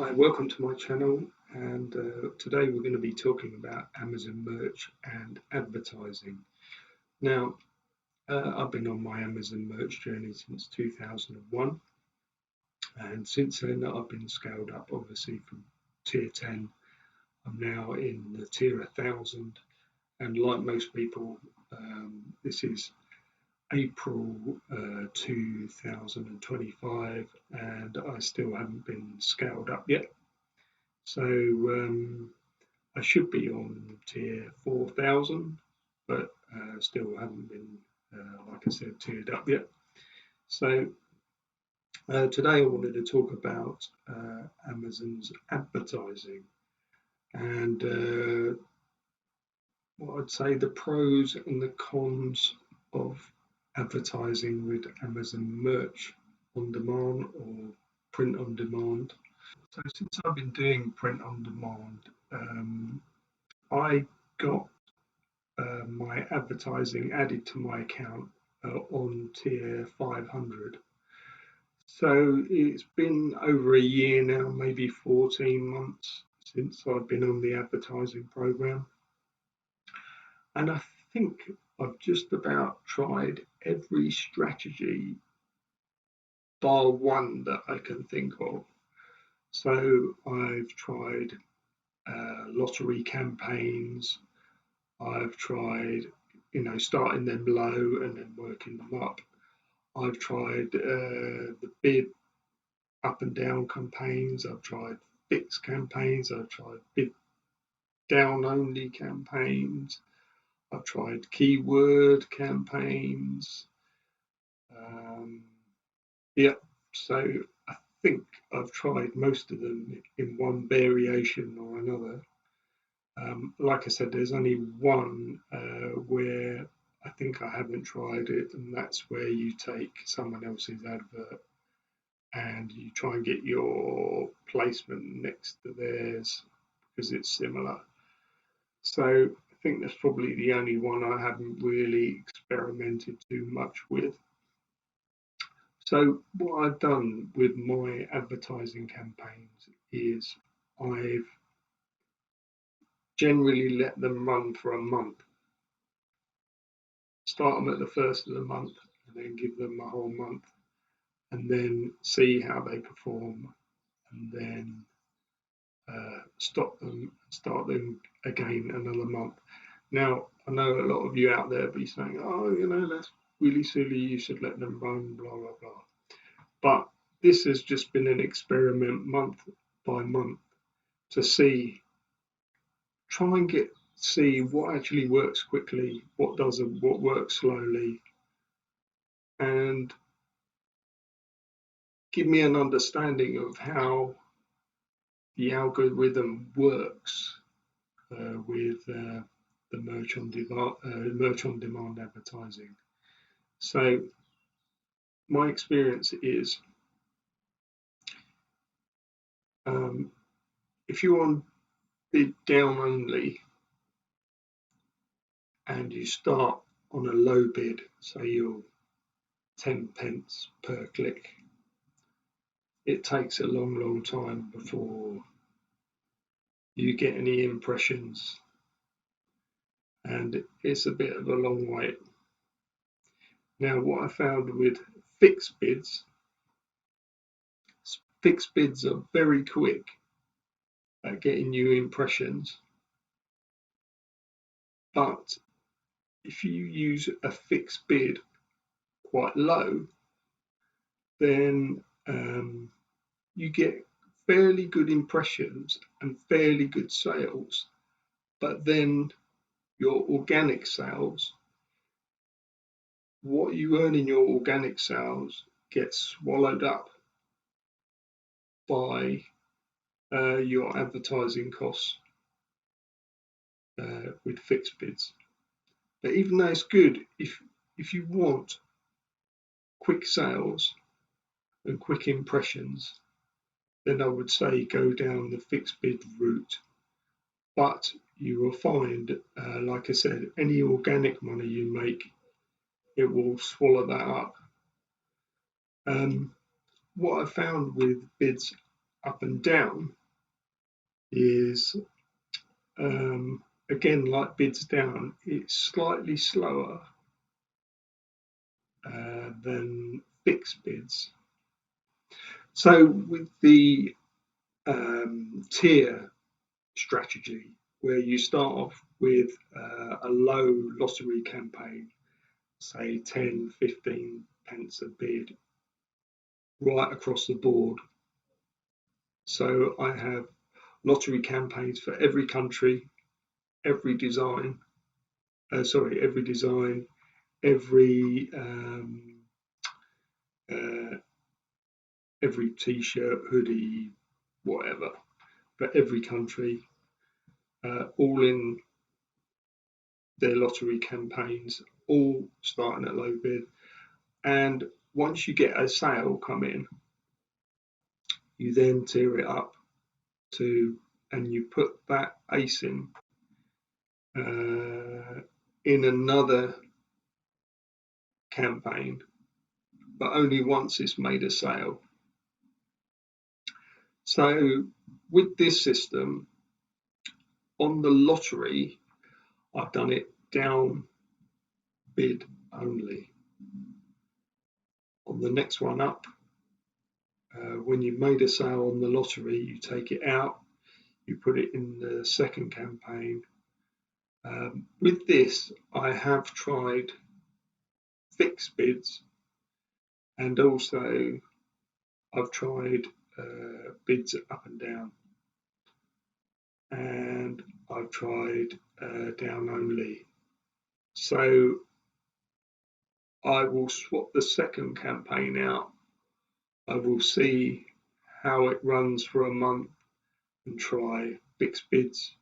Hi, welcome to my channel, and today we're going to be talking about Amazon merch and advertising. Now, I've been on my Amazon merch journey since 2001, and since then I've been scaled up, obviously from tier 10. I'm now in the tier 1000, and like most people, this is April 2025, and I still haven't been scaled up yet. So I should be on tier 4000, but still haven't been, like I said, tiered up yet. So today I wanted to talk about Amazon's advertising and what I'd say the pros and the cons of advertising with Amazon merch on demand or print on demand. So since I've been doing print on demand, I got my advertising added to my account on tier 500. So it's been over a year now, maybe 14 months since I've been on the advertising program. And I think I've just about tried every strategy bar one that I can think of. So I've tried lottery campaigns. I've tried, starting them low and then working them up. I've tried the bid up and down campaigns. I've tried fixed campaigns. I've tried bid down only campaigns. I've tried keyword campaigns. Yeah, so I think I've tried most of them in one variation or another. Like I said, there's only one where I think I haven't tried it, and that's where you take someone else's advert and you try and get your placement next to theirs because it's similar. So I think that's probably the only one I haven't really experimented too much with. So what I've done with my advertising campaigns is I've generally let them run for a month. Start them at the first of the month and then give them a whole month and then see how they perform and then stop them, start them again another month. Now, I know a lot of you out there be saying, oh, that's really silly, you should let them run, blah, blah, blah. But this has just been an experiment month by month to try and see what actually works quickly, what doesn't, what works slowly, and give me an understanding of how the algorithm works with the merch on demand advertising. So my experience is if you're on bid down only and you start on a low bid, say you're 10 pence per click, it takes a long time before you get any impressions, and it's a bit of a long wait. Now, what I found with fixed bids are very quick at getting you impressions, but if you use a fixed bid quite low, then you get fairly good impressions and fairly good sales, but then your organic sales, what you earn in your organic sales gets swallowed up by your advertising costs with fixed bids. But even though it's good, if you want quick sales and quick impressions, then I would say go down the fixed bid route. But you will find, like I said, any organic money you make, it will swallow that up. What I found with bids up and down is, again, like bids down, it's slightly slower than fixed bids. So with the tier strategy, where you start off with a low lottery campaign, say 10, 15 pence a bid, right across the board. So I have lottery campaigns for every country, every design, every design, uh, every t-shirt, hoodie, whatever, for every country, all in their lottery campaigns, all starting at low bid. And once you get a sale come in, you then tier it up and you put that ASIN in another campaign, but only once it's made a sale. So with this system, on the lottery, I've done it down bid only. On the next one up, when you've made a sale on the lottery, you take it out, you put it in the second campaign. With this, I have tried fixed bids, and also I've tried bids up and down, and I've tried down only. So I will swap the second campaign out. I will see how it runs for a month and try fixed bids.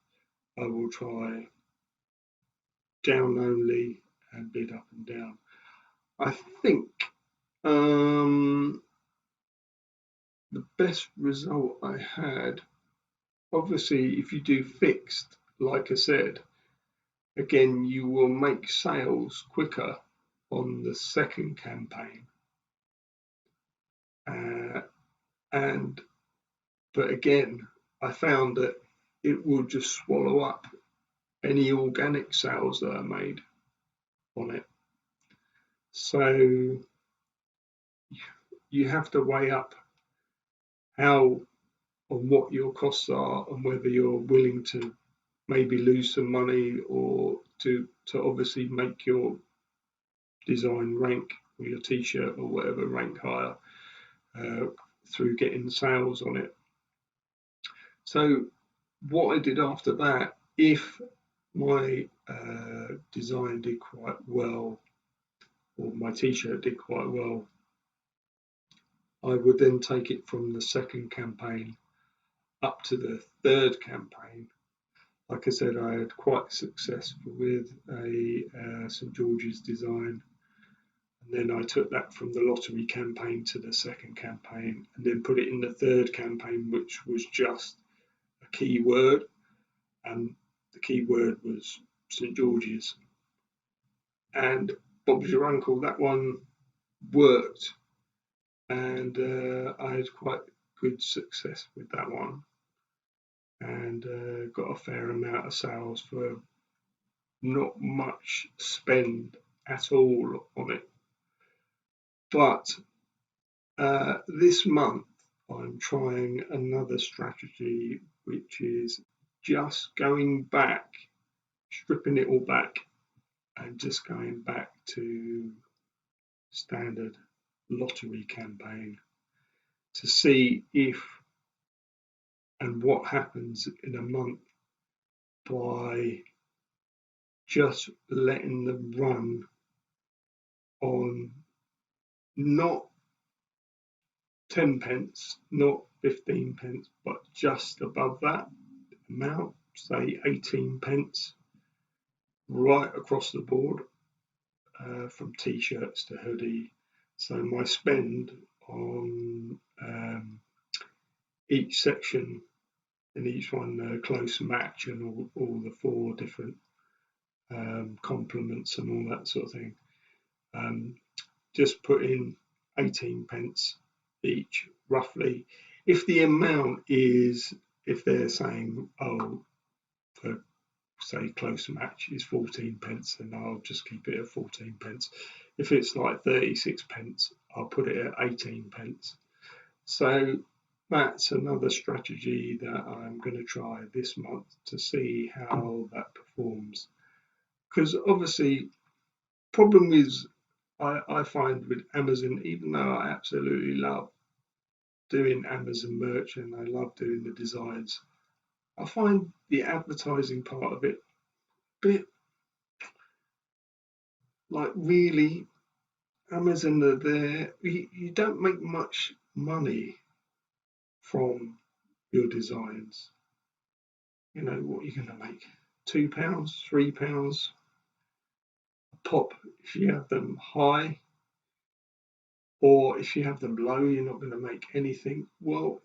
I will try down only and bid up and down. I think the best result I had, obviously, if you do fixed, like I said, again, you will make sales quicker on the second campaign. But again, I found that it will just swallow up any organic sales that are made on it. So you have to weigh up how and what your costs are, and whether you're willing to maybe lose some money or to obviously make your design rank or your t-shirt or whatever rank higher through getting sales on it. So what I did after that, if my design did quite well, or my t-shirt did quite well, I would then take it from the second campaign up to the third campaign. Like I said, I had quite successful with a St George's design, and then I took that from the lottery campaign to the second campaign, and then put it in the third campaign, which was just a keyword, and the keyword was St George's. And Bob's Your Uncle, that one worked, and I had quite good success with that one, and got a fair amount of sales for not much spend at all on it. But this month I'm trying another strategy, which is just going back, stripping it all back, and just going back to standard lottery campaign to see if and what happens in a month by just letting them run on not 10 pence, not 15 pence, but just above that amount, say 18 pence, right across the board, from t-shirts to hoodie. So my spend on each section in each one, close match, and all the four different complements and all that sort of thing, just put in 18 pence each, roughly. If the amount is if they're saying, oh, for say close match is 14 pence, then I'll just keep it at 14 pence. If it's like 36 pence, I'll put it at 18 pence. So that's another strategy that I'm going to try this month to see how that performs. Because obviously, problem is, I find with Amazon, even though I absolutely love doing Amazon merch and I love doing the designs, I find the advertising part of it a bit like, really, Amazon are there. You don't make much money from your designs. You know what you're going to make? £2, £3 a pop if you have them high, or if you have them low, you're not going to make anything. Well,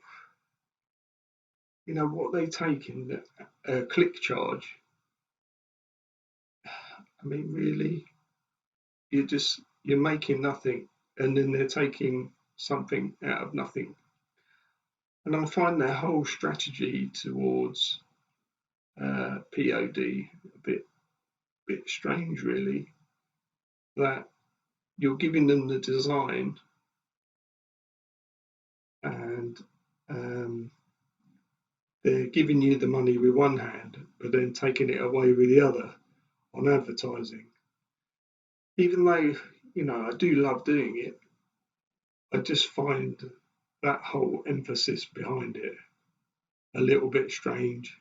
you know what they take in the click charge. I mean, really, you're making nothing, and then they're taking something out of nothing. And I find their whole strategy towards POD a bit strange, really. That you're giving them the design, and they're giving you the money with one hand, but then taking it away with the other on advertising. Even though, you know, I do love doing it, I just find that whole emphasis behind it a little bit strange.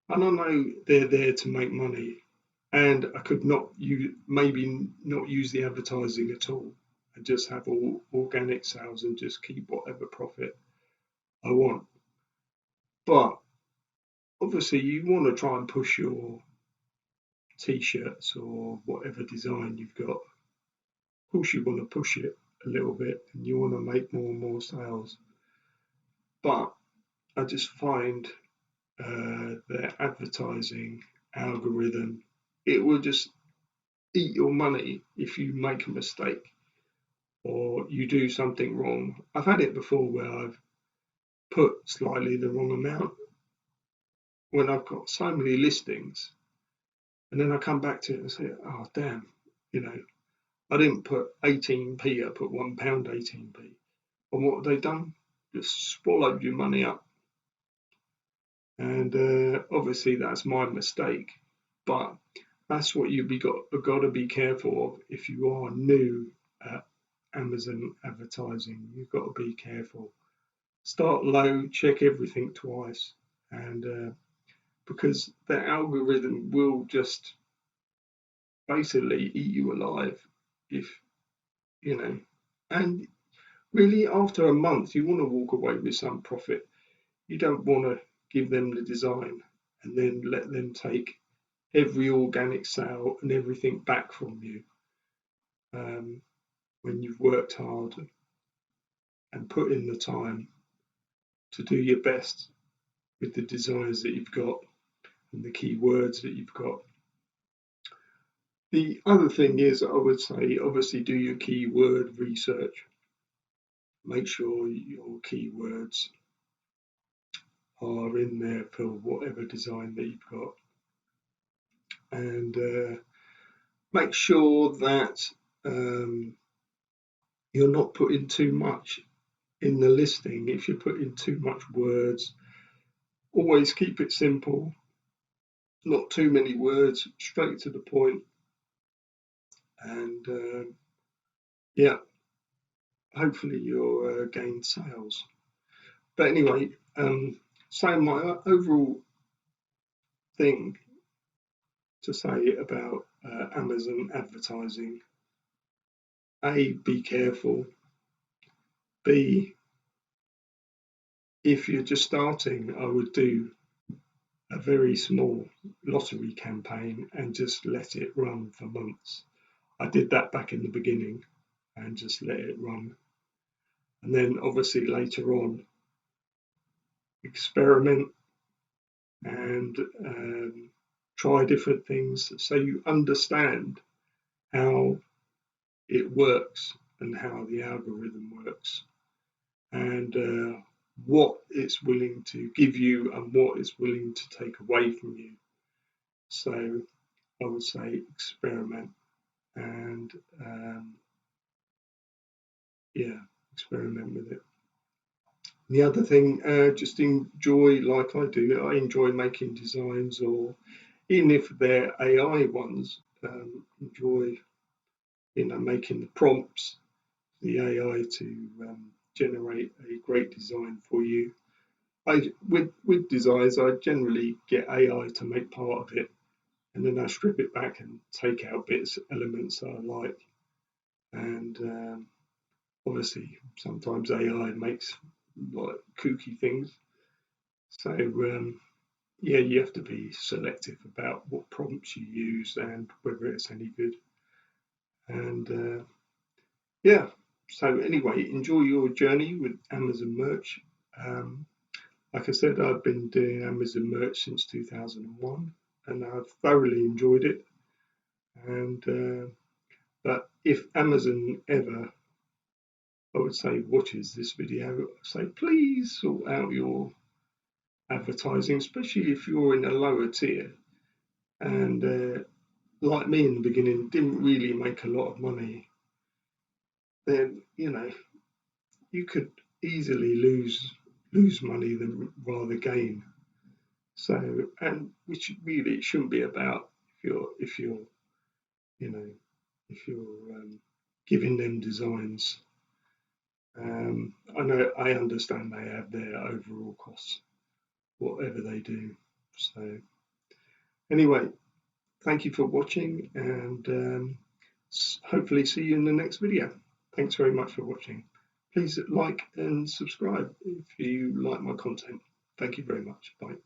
And I know they're there to make money, and I could maybe not use the advertising at all and just have all organic sales and just keep whatever profit I want. But obviously, you want to try and push your t-shirts or whatever design you've got. Of course, you want to push it a little bit and you want to make more and more sales. But I just find their advertising algorithm, it will just eat your money if you make a mistake or you do something wrong. I've had it before where I've put slightly the wrong amount when I've got so many listings, and then I come back to it and say, oh damn, you know, I didn't put 18p, I put £1 18p. And what have they done? Just swallowed your money up. And obviously that's my mistake, but that's what you've got to be careful of if you are new at Amazon advertising. You've got to be careful. Start low, check everything twice, and because the algorithm will just basically eat you alive if you know. And really, after a month, you want to walk away with some profit. You don't want to give them the design and then let them take every organic sale and everything back from you when you've worked hard and put in the time to do your best with the designs that you've got and the keywords that you've got. The other thing is, I would say, obviously do your keyword research. Make sure your keywords are in there for whatever design that you've got. And make sure that you're not putting too much in the listing. If you're putting too much words, always keep it simple, not too many words, straight to the point. And yeah, hopefully you'll gain sales. But anyway, so my overall thing to say about Amazon advertising: A, be careful. B, if you're just starting, I would do a very small lottery campaign and just let it run for months. I did that back in the beginning and just let it run. And then obviously later on, experiment and try different things so you understand how it works and how the algorithm works. And what it's willing to give you and what it's willing to take away from you. So I would say experiment and yeah, experiment with it. The other thing, just enjoy, like I do, I enjoy making designs, or even if they're AI ones, enjoy making the prompts, the AI to generate a great design for you. With designs, I generally get AI to make part of it, and then I strip it back and take out bits, elements that I like. And obviously, sometimes AI makes like kooky things. So yeah, you have to be selective about what prompts you use and whether it's any good. And yeah, so anyway, enjoy your journey with Amazon merch. Um, like I said, I've been doing Amazon merch since 2001, and I've thoroughly enjoyed it. And but if Amazon ever, I would say, watches this video, say please sort out your advertising, especially if you're in a lower tier. And like me in the beginning, didn't really make a lot of money. Then you could easily lose money than rather gain. So, and which really it shouldn't be about if you're you know if you're giving them designs. I understand they have their overall costs, whatever they do. So anyway, thank you for watching, and hopefully see you in the next video. Thanks very much for watching. Please like and subscribe if you like my content. Thank you very much. Bye.